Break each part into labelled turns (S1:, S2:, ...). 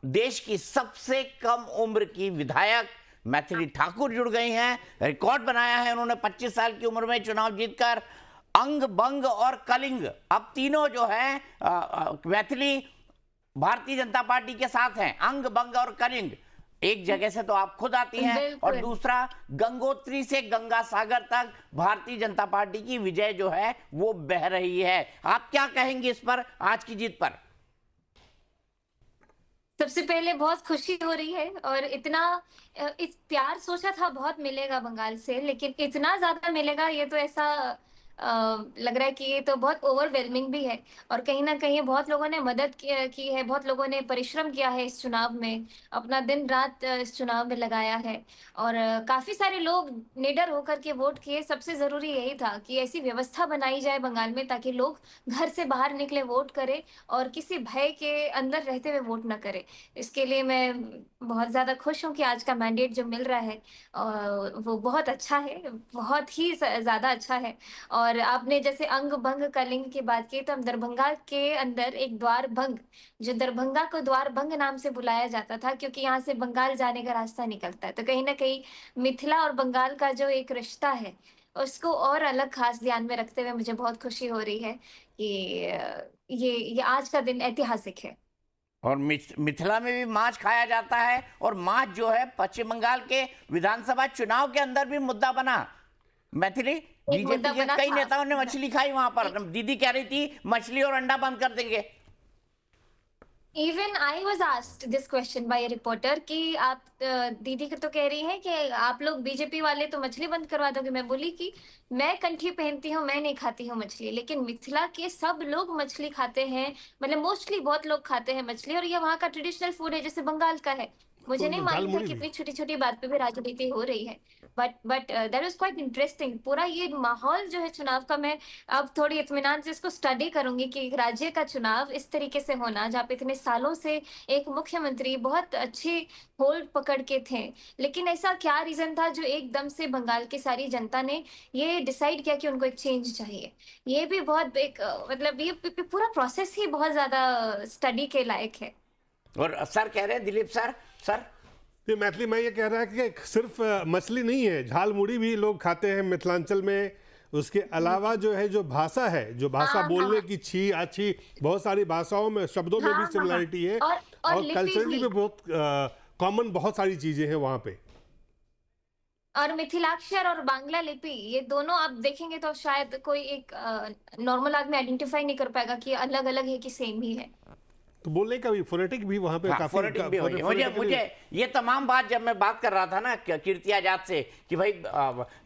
S1: देश की सबसे कम उम्र की विधायक मैथिली ठाकुर जुड़ गई हैं। रिकॉर्ड बनाया है उन्होंने 25 साल की उम्र में चुनाव जीतकर। अंग बंग और कलिंग, अब तीनों जो है मैथिली भारतीय जनता पार्टी के साथ हैं। अंग बंग और कलिंग, एक जगह से तो आप खुद आती हैं, और
S2: बिल्कुल।
S1: दूसरा गंगोत्री से गंगा सागर तक भारतीय जनता पार्टी की विजय जो है वो बह रही है। आप क्या कहेंगे इस पर, आज की जीत पर?
S2: सबसे पहले बहुत खुशी हो रही है, और इतना इस प्यार सोचा था बहुत मिलेगा बंगाल से, लेकिन इतना ज़्यादा मिलेगा ये तो ऐसा लग रहा है कि ये तो बहुत ओवरवेलमिंग भी है। और कहीं न कहीं बहुत लोगों ने मदद की है, बहुत लोगों ने परिश्रम किया है इस चुनाव में, अपना दिन-रात इस चुनाव में लगाया है, और काफ़ी सारे लोग निडर होकर के वोट किए। सबसे ज़रूरी यही था कि ऐसी व्यवस्था बनाई जाए बंगाल में ताकि लोग घर से बाहर निकले वोट करें और किसी भय के अंदर रहते हुए वोट ना करें। इसके लिए मैं बहुत ज़्यादा खुश हूँ कि आज का मैंडेट जो मिल रहा है वो बहुत अच्छा है, बहुत ही ज़्यादा अच्छा है। और आपने जैसे अंग भंग कलिंग की बात की, तो हम दरभंगा के अंदर एक द्वार भंग, जो दरभंगा को द्वार भंग नाम से बुलाया जाता था क्योंकि यहाँ से बंगाल जाने का रास्ता निकलता है। तो कहीं ना कहीं मिथिला और बंगाल का जो एक रिश्ता है उसको और अलग खास ध्यान में रखते हुए मुझे बहुत खुशी हो रही है कि ये आज का दिन ऐतिहासिक है।
S1: और मिथिला में भी मांस खाया जाता है, और मांस जो है पश्चिम बंगाल के विधानसभा चुनाव के अंदर भी मुद्दा बना। मैथिली
S2: एक
S1: बीजेपी
S2: मुद्दा
S1: के
S2: बना
S1: कई
S2: था।
S1: नेताओं ने मछली खाई वहां पर। दीदी कह रही थी मछली और अंडा बंद कर देंगे।
S2: Even I was asked this question by reporter कि आप दीदी तो कह रही हैं कि आप लोग बीजेपी वाले तो मछली बंद करवा दोगे। मैं बोली कि मैं कंठी पहनती हूँ, मैं नहीं खाती हूँ मछली, लेकिन मिथिला के सब लोग मछली खाते हैं। मतलब मोस्टली बहुत लोग खाते हैं मछली, और ये वहाँ का ट्रेडिशनल फूड है जैसे बंगाल का है। मुझे नहीं
S3: तो
S2: मालूम था
S3: झालमुड़ी
S2: कि
S3: भी।
S2: इतनी छोटी छोटी बात पे भी राजनीति हो रही है। But that was quite interesting. पूरा ये माहौल जो है चुनाव का, मैं अब थोड़ी इत्मीनान से इसको स्टडी करूंगी कि एक राज्य का चुनाव इस तरीके से होना, जहाँ पे इतने सालों से एक मुख्यमंत्री बहुत अच्छी होल्ड पकड़ के थे, लेकिन ऐसा क्या रीजन था जो एकदम से बंगाल की सारी जनता ने ये डिसाइड किया कि उनको एक चेंज चाहिए। ये भी बहुत एक मतलब ये पूरा प्रोसेस ही बहुत ज्यादा स्टडी के लायक है।
S1: और सर कह रहे हैं, दिलीप सर, सर
S3: ये मैथिली में ये कह रहा है कि सिर्फ मछली नहीं है, झालमुड़ी भी लोग खाते हैं मिथिलांचल में। उसके अलावा जो है, जो भाषा है, जो भाषा
S2: हाँ
S3: बोलने
S2: हाँ
S3: की, छी आछी, बहुत सारी भाषाओं में, शब्दों में
S2: हाँ
S3: भी
S2: हाँ हाँ।
S3: सिमिलरिटी है।
S2: और
S3: और
S2: लिपि
S3: कल्चरली
S2: भी।
S3: भी बहुत कॉमन बहुत सारी चीजें हैं वहाँ पे।
S2: और मिथिलाक्षर और बांग्ला लिपि, ये दोनों आप देखेंगे तो शायद कोई एक नॉर्मल आदमी आइडेंटिफाई नहीं कर पाएगा कि अलग अलग है कि सेम ही है।
S3: तो बोलने का भी फोनेटिक भी वहाँ पे
S1: हाँ,
S3: काफी
S1: फोनेटिक भी हुई है। मुझे
S3: फोनेटिकली।
S1: मुझे ये तमाम बात, जब मैं बात कर रहा था ना कीर्ति आजाद से कि भाई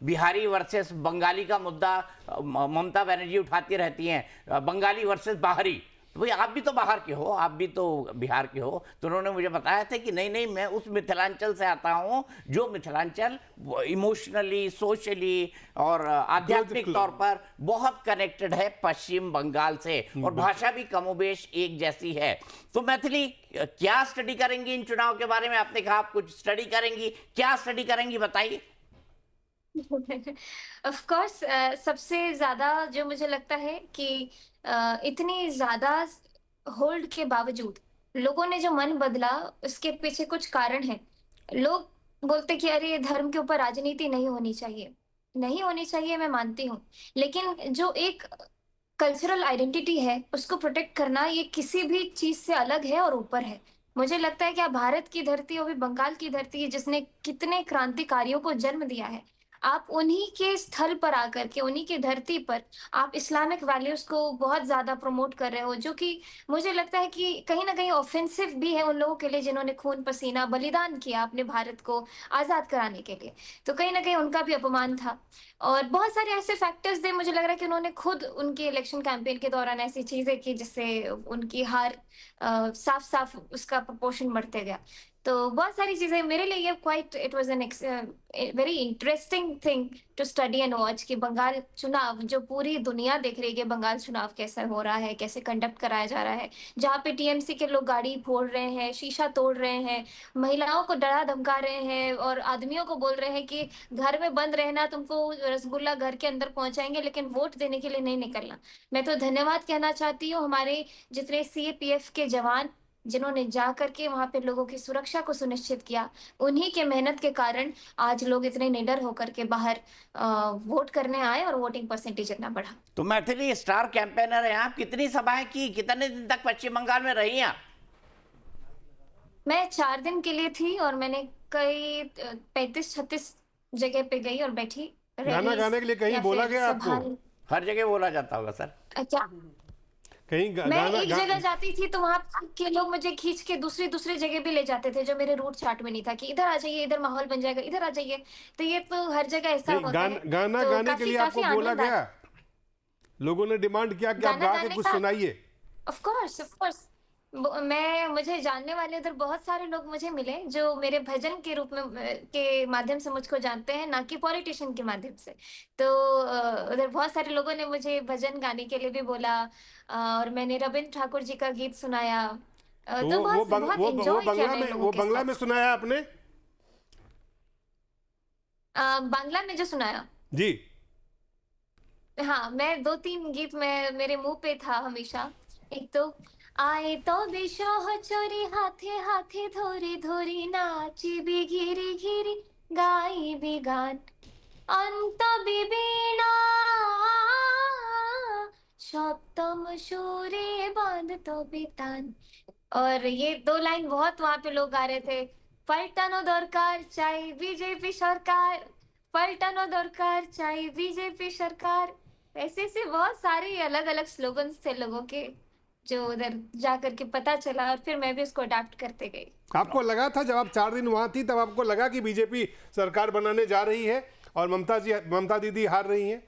S1: बिहारी वर्सेस बंगाली का मुद्दा ममता बनर्जी उठाती रहती हैं, बंगाली वर्सेस बाहरी, तो भाई आप भी तो बाहर के हो, आप भी तो बिहार के हो। तो उन्होंने मुझे बताया था कि नहीं नहीं, मैं उस मिथिलांचल से आता हूँ जो मिथिलांचल इमोशनली, सोशली और आध्यात्मिक तौर पर बहुत कनेक्टेड है पश्चिम बंगाल से, और भाषा भी कमोबेश एक जैसी है। तो मैथिली क्या स्टडी करेंगी इन चुनाव के बारे में? आपने कहा आप कुछ स्टडी करेंगी, क्या स्टडी करेंगी बताइए।
S2: ऑफ कोर्स सबसे ज्यादा जो मुझे लगता है कि इतनी ज्यादा होल्ड के बावजूद लोगों ने जो मन बदला, उसके पीछे कुछ कारण है। लोग बोलते कि अरे ये धर्म के ऊपर राजनीति नहीं होनी चाहिए, नहीं होनी चाहिए, मैं मानती हूँ, लेकिन जो एक कल्चरल आइडेंटिटी है उसको प्रोटेक्ट करना ये किसी भी चीज से अलग है और ऊपर है। मुझे लगता है कि आप भारत की धरती और भी बंगाल की धरती है जिसने कितने क्रांतिकारियों को जन्म दिया है, आप उन्हीं के स्थल पर आकर के, उन्हीं की धरती पर आप इस्लामिक वैल्यूज को बहुत ज्यादा प्रमोट कर रहे हो, जो कि मुझे लगता है कि कहीं ना कहीं ऑफेंसिव भी है उन लोगों के लिए जिन्होंने खून पसीना बलिदान किया अपने भारत को आजाद कराने के लिए। तो कहीं ना कहीं उनका भी अपमान था। और बहुत सारे ऐसे फैक्टर्स थे, मुझे लग रहा है कि उन्होंने खुद उनके इलेक्शन कैंपेन के दौरान ऐसी चीजें की जिससे उनकी हार साफ साफ उसका प्रपोर्शन बढ़ते गया। तो बहुत सारी चीजें मेरे लिए, ये quite it was an very interesting thing to study and watch कि बंगाल चुनाव जो पूरी दुनिया देख रही है कि बंगाल चुनाव कैसे हो रहा है, कैसे कंडक्ट कराया जा रहा है, जहाँ पे टीएमसी के लोग गाड़ी फोड़ रहे हैं, शीशा तोड़ रहे हैं, महिलाओं को डरा धमका रहे हैं, और आदमियों को बोल रहे हैं कि घर में बंद रहना, तुमको रसगुल्ला घर के अंदर पहुंचाएंगे लेकिन वोट देने के लिए नहीं निकलना। मैं तो धन्यवाद कहना चाहती हूँ हमारे जितने सीएपीएफ के जवान जिन्होंने जा करके वहां पे लोगों की सुरक्षा को सुनिश्चित किया, उन्हीं के मेहनत के कारण आज लोग इतने निडर होकर के बाहर वोट करने आए और वोटिंग परसेंटेज इतना बढ़ा।
S1: तो मैथिली स्टार कैंपेनर हैं आप, कितनी सभाएं की, कितने दिन तक पश्चिम बंगाल में रही हैं?
S2: मैं 4 दिन के लिए थी और मैंने कई 35-36 जगह पे गई और बैठी।
S3: गाना
S2: रैलीज
S3: गाने के लिए कहीं
S2: या
S3: बोला
S2: फिर
S3: गया आपको?
S2: सभा।
S1: हर जगह बोला जाता होगा सर।
S2: अच्छा,
S3: कहीं
S2: मैं
S3: गाना
S2: एक जगह जाती थी तो वहां के लोग मुझे खींच के दूसरी दूसरी जगह भी ले जाते थे, जो मेरे रूट चार्ट में नहीं था, कि इधर आ जाइए, इधर माहौल बन जाएगा, इधर आ जाइए। तो ये तो हर जगह ऐसा
S3: नहीं,
S2: होता है।
S3: गाना
S2: तो
S3: गाने के
S2: काफी
S3: लिए आपको
S2: काफी
S3: बोला
S2: आनंद आता।
S3: गया? लोगों ने डिमांड किया कि आप
S2: गाना
S3: गा के
S2: गाने
S3: कुछ
S2: का
S3: सुनाइए?
S2: Of course, of course. मुझे जानने वाले उधर बहुत सारे लोग मुझे मिले जो मेरे भजन के रूप में के माध्यम से मुझको जानते हैं, ना कि पॉलिटिशियन के माध्यम से। तो उधर बहुत सारे लोगों ने मुझे भजन गाने के लिए भी बोला, और मैंने रविंद्र ठाकुर जी का गीत सुनाया।
S3: तो
S2: तो बहुत बहुत एंजॉय किया मैं इन लोगों के
S3: बंगला में
S2: साथ।
S3: सुनाया आपने?
S2: बांग्ला में जो सुनाया,
S3: जी।
S2: हाँ, मैं 2-3 गीत में मेरे मुंह पे था हमेशा। एक तो आए तो बिशोह चोरी हाथे हाथे धोरी धोरी नाची भी घिरी घिरी गाई भी गान अंत बिबीणा सप्तम সুরে বাঁধতো বিতান। और ये 2 लाइन बहुत वहां पे लोग गा रहे थे। पलटानो दरकार चाই बीजेपी सरकार, पलटानो दरकार चाই बीजेपी सरकार। ऐसे ऐसे बहुत सारे अलग अलग स्लोगन्स थे लोगों के, जो उधर जा करके पता चला, और फिर मैं भी उसको अडाप्ट करते गई।
S3: आपको लगा था जब आप 4 दिन वहां थी, तब आपको लगा कि बीजेपी सरकार बनाने जा रही है और ममता दीदी हार रही हैं?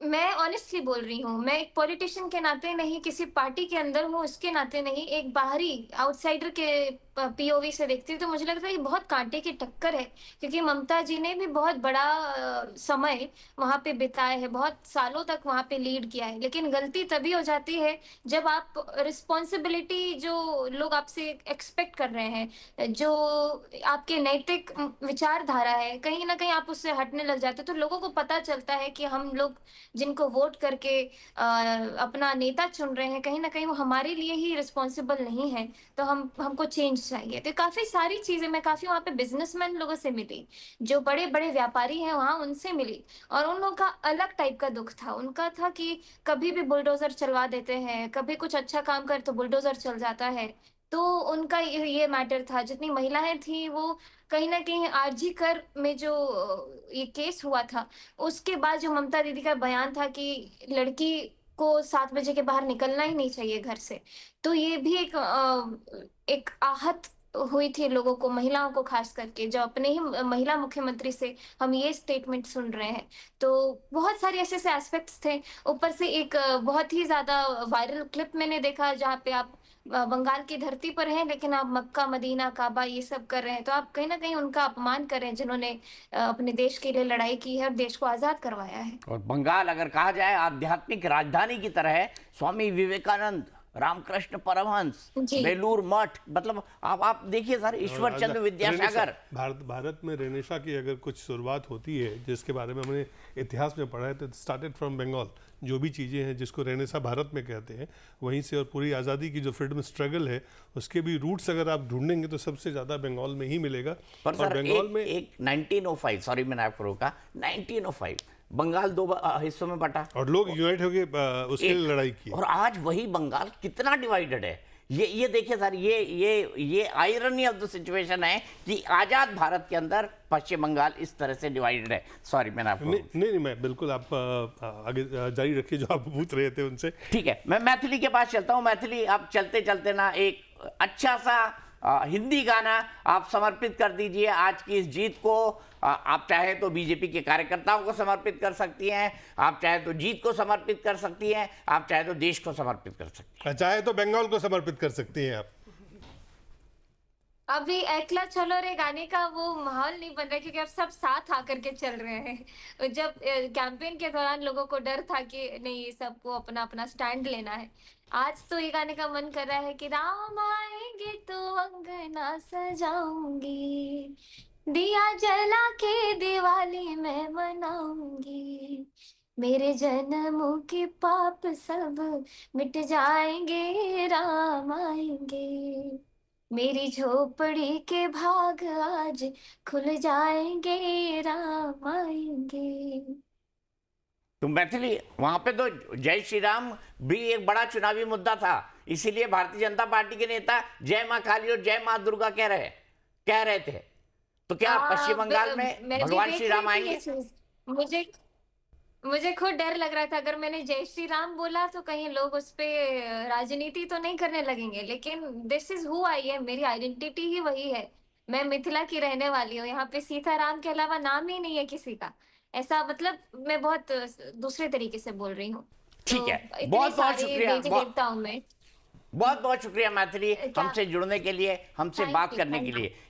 S2: मैं ऑनेस्टली बोल रही हूँ, मैं एक पॉलिटिशियन के नाते नहीं, किसी पार्टी के अंदर हूँ उसके नाते नहीं, एक बाहरी आउटसाइडर के पीओवी से देखती हूँ, तो मुझे लगता है ये बहुत कांटे की टक्कर है। क्योंकि ममता जी ने भी बहुत बड़ा समय वहां पे बिताया है, बहुत सालों तक वहां पे लीड किया है। लेकिन गलती तभी हो जाती है जब आप रिस्पॉन्सिबिलिटी जो लोग आपसे एक्सपेक्ट कर रहे हैं, जो आपके नैतिक विचारधारा है, कहीं ना कहीं आप उससे हटने लग जाते हो, तो लोगों को पता चलता है कि हम लोग जिनको वोट करके अपना नेता चुन रहे हैं, कहीं ना कहीं वो हमारे लिए ही रिस्पॉन्सिबल नहीं है। तो हमको चेंज चाहिए। तो काफी सारी चीजें, मैं काफी वहां पे बिजनेसमैन लोगों से मिली, जो बड़े बड़े व्यापारी हैं वहां, उनसे मिली। और उन लोगों का अलग टाइप का दुख था। उनका था कि कभी भी बुलडोजर चलवा देते हैं, कभी कुछ अच्छा काम कर तो बुलडोजर चल जाता है। तो उनका ये मैटर था। जितनी महिलाएं थी वो कहीं ना कहीं आरजी कर में जो ये केस हुआ था, उसके बाद जो ममता दीदी का बयान था कि लड़की को 7 बजे के बाहर निकलना ही नहीं चाहिए घर से, तो ये भी एक आहत हुई थी लोगों को, महिलाओं को खास करके, जो अपने ही महिला मुख्यमंत्री से हम ये स्टेटमेंट सुन रहे हैं। तो बहुत सारे ऐसे ऐसे एस्पेक्ट्स थे। ऊपर से एक बहुत ही ज्यादा वायरल क्लिप मैंने देखा, जहाँ पे आप बंगाल की धरती पर हैं, लेकिन आप मक्का मदीना काबा ये सब कर रहे हैं। तो आप कहीं ना कहीं उनका अपमान कर रहे हैं, जिन्होंने अपने देश के लिए लड़ाई की है और देश को आजाद करवाया है।
S1: और बंगाल अगर कहा जाए आध्यात्मिक राजधानी की तरह है। स्वामी विवेकानंद, रामकृष्ण परमहंस,
S2: जी।
S1: बेलूर मठ, मतलब आप देखिए सर, ईश्वर चंद्र विद्यासागर।
S3: भारत में रेनेशा की अगर कुछ शुरुआत होती है, जिसके बारे में हमने इतिहास में पढ़ा है, तो स्टार्टेड फ्रॉम बंगाल। जो भी चीज़ें हैं जिसको रेनेशा भारत में कहते हैं, वहीं से, और पूरी आज़ादी की जो फ्रीडम स्ट्रगल है उसके भी रूट्स अगर आप ढूंढेंगे तो सबसे ज़्यादा बंगाल में ही मिलेगा।
S1: पर
S3: और
S1: सर
S3: बंगाल में
S1: एक 1905, सॉरी मैंने आपको रोका, 1905 बंगाल 2 हिस्सों में बटा
S3: और लोग यूनाइट होकर उसके लिए लड़ाई की।
S1: और आज वही बंगाल कितना डिवाइडेड है। ये देखिए सर, ये आयरनी ऑफ द सिचुएशन है कि आजाद भारत के अंदर पश्चिम बंगाल इस तरह से डिवाइडेड है। सॉरी मैंने आपको
S3: नहीं, मैं बिल्कुल, आप आगे जारी रखिए जो आप पूछ रहे थे उनसे।
S1: ठीक है, मैं मैथिली के पास चलता हूँ। मैथिली, आप चलते चलते ना एक अच्छा सा हिंदी गाना आप समर्पित कर दीजिए आज की इस जीत को। आप चाहे तो बीजेपी के कार्यकर्ताओं को समर्पित कर सकती हैं, आप चाहे तो जीत को समर्पित कर सकती हैं, आप चाहे तो देश को समर्पित कर सकती हैं,
S3: चाहे तो बंगाल को समर्पित कर सकती हैं आप।
S2: अभी एकला चलो रे गाने का वो माहौल नहीं बन रहा, क्योंकि अब सब साथ आकर के चल रहे हैं। जब कैंपेन के दौरान लोगों को डर था कि नहीं, सबको अपना अपना स्टैंड लेना है, आज तो ये गाने का मन कर रहा है कि राम आएंगे तो अंगना सजाऊंगी, दिया जला के दिवाली मैं मनाऊंगी, मेरे जन्मों के पाप सब मिट जाएंगे, राम आएंगे। मेरी झोपड़ी के भाग आज खुल जाएंगे, राम आएंगे।
S1: तो मैथिली वहां पे तो जय श्री राम भी एक बड़ा चुनावी मुद्दा था, इसीलिए भारतीय जनता पार्टी के नेता जय मां काली और जय मां दुर्गा कह रहे थे। तो क्या पश्चिम बंगाल में
S2: मैं भी
S1: भगवान
S2: देख
S1: श्री
S2: रही
S1: राम
S2: थी ये
S1: आएंगे?
S2: चीज। मुझे मुझे खुद डर लग रहा था, अगर मैंने जय श्री राम बोला तो कहीं लोग उस पे राजनीति तो नहीं करने लगेंगे, लेकिन this is who I am, मेरी आइडेंटिटी ही वही है। मैं मिथिला की रहने वाली हूँ, यहाँ पे सीताराम के अलावा नाम ही नहीं है किसी का। ऐसा मतलब मैं बहुत दूसरे तरीके से बोल रही हूँ।
S1: ठीक
S2: तो
S1: है,
S2: इतने
S1: बहुत बहुत
S2: सारे
S1: शुक्रिया,
S2: देवी देवताओं में
S1: बहुत बहुत शुक्रिया मैथिली
S2: क्या,
S1: हमसे जुड़ने के लिए, हमसे
S2: थैंक
S1: बात
S2: यू
S1: करने के
S2: थैंक यू।
S1: लिए।